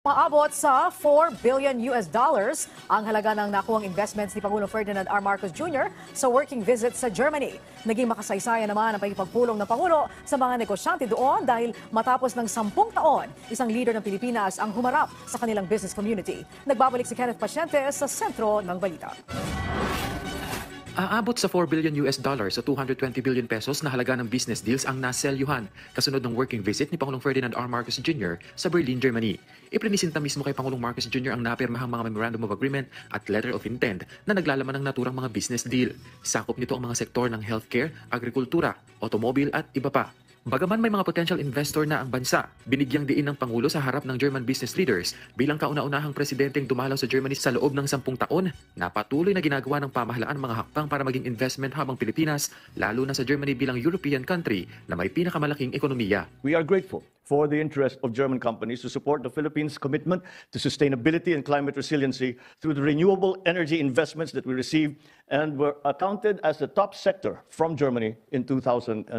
Maabot sa 4 billion US dollars ang halaga ng nakuhang investments ni Pangulong Ferdinand R. Marcos Jr. sa working visit sa Germany. Naging makasaysayan naman ang pagpupulong ng Pangulo sa mga negosyante doon dahil matapos ng 10 taon, isang leader ng Pilipinas ang humarap sa kanilang business community. Nagbabalik si Kenneth Paciente sa sentro ng balita. Aabot sa 4 billion US dollars o 220 billion pesos na halaga ng business deals ang naselyuhan kasunod ng working visit ni Pangulong Ferdinand R. Marcos Jr. sa Berlin, Germany. Iprinisinta mismo kay Pangulong Marcos Jr. ang napirmahang mga memorandum of agreement at letter of intent na naglalaman ng naturang mga business deal. Sakop nito ang mga sektor ng healthcare, agrikultura, automobile at iba pa. Bagaman may mga potential investor na ang bansa, binigyang diin ng Pangulo sa harap ng German business leaders bilang kauna-unahang presidenteng dumalaw sa Germany sa loob ng 10 taon na patuloy na ginagawa ng pamahalaan mga hakbang para maging investment hub ang Pilipinas, lalo na sa Germany bilang European country na may pinakamalaking ekonomiya. We are grateful for the interest of German companies to support the Philippines' commitment to sustainability and climate resiliency through the renewable energy investments that we received and were accounted as the top sector from Germany in 2023.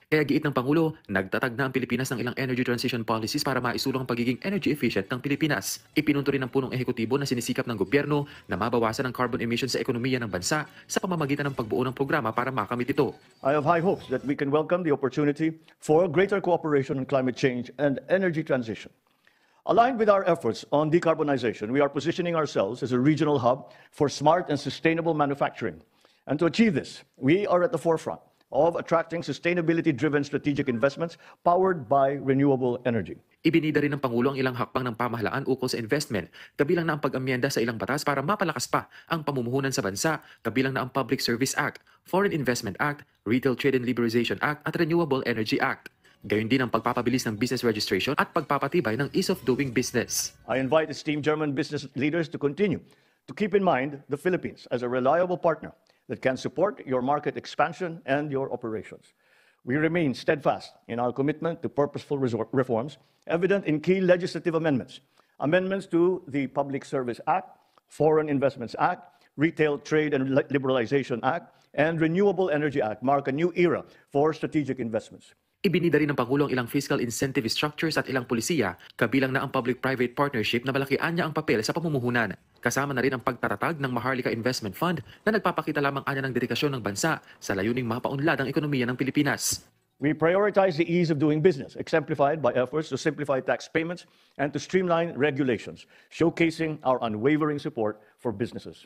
Kaya giit ng Pangulo, nagtatag na ang Pilipinas ng ilang energy transition policies para maisulong ang pagiging energy efficient ng Pilipinas. Ipinunto rin ng punong ehekutibo na sinisikap ng gobyerno na mabawasan ang carbon emissions sa ekonomiya ng bansa sa pamamagitan ng pagbuo ng programa para makamit ito. I have high hopes that we can welcome the opportunity for greater cooperation on climate change and energy transition. Aligned with our efforts on decarbonization, we are positioning ourselves as a regional hub for smart and sustainable manufacturing. And to achieve this, we are at the forefront of attracting sustainability-driven strategic investments powered by renewable energy. Ibinida rin ng Pangulo ang ilang hakbang ng pamahalaan ukol sa investment, kabilang na ang pag-amyenda sa ilang batas para mapalakas pa ang pamumuhunan sa bansa, kabilang na ang Public Service Act, Foreign Investment Act, Retail Trade and Liberalization Act at Renewable Energy Act. Gayon din ang pagpapabilis ng business registration at pagpapatibay ng ease of doing business. I invite esteemed German business leaders to continue to keep in mind the Philippines as a reliable partner that can support your market expansion and your operations. We remain steadfast in our commitment to purposeful reforms, evident in key legislative amendments. Amendments to the Public Service Act, Foreign Investments Act, Retail Trade and Liberalization Act, and Renewable Energy Act mark a new era for strategic investments. Ibinida rin ng Pangulo ang ilang fiscal incentive structures at ilang polisiya, kabilang na ang public-private partnership na malakian niya ang papel sa pamumuhunan. Kasama na rin ang pagtatatag ng Maharlika Investment Fund na nagpapakita lamang anya ng dedikasyon ng bansa sa layuning mapaunlad ang ekonomiya ng Pilipinas. We prioritize the ease of doing business, exemplified by efforts to simplify tax payments and to streamline regulations, showcasing our unwavering support for businesses.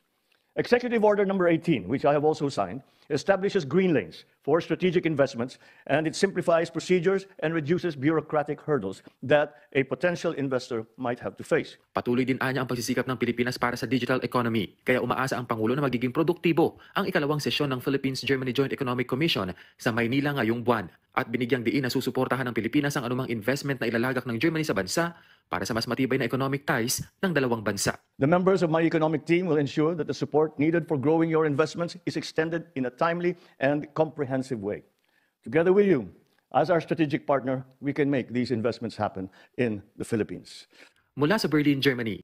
Executive Order number 18, which I have also signed, establishes green lanes for strategic investments, and it simplifies procedures and reduces bureaucratic hurdles that a potential investor might have to face. Patuloy din anya ang pagsisikap ng Pilipinas para sa digital economy, kaya umaasa ang Pangulo na magiging produktibo ang ikalawang sesyon ng Philippines-Germany Joint Economic Commission sa Maynila ngayong buwan. At binigyang diin na susuportahan ng Pilipinas ang anumang investment na ilalagak ng Germany sa bansa para sa mas matibay na economic ties ng dalawang bansa. The members of my economic team will ensure that the support needed for growing your investments is extended in a timely and comprehensive way. Together with you, as our strategic partner, we can make these investments happen in the Philippines. Mula sa Berlin, Germany,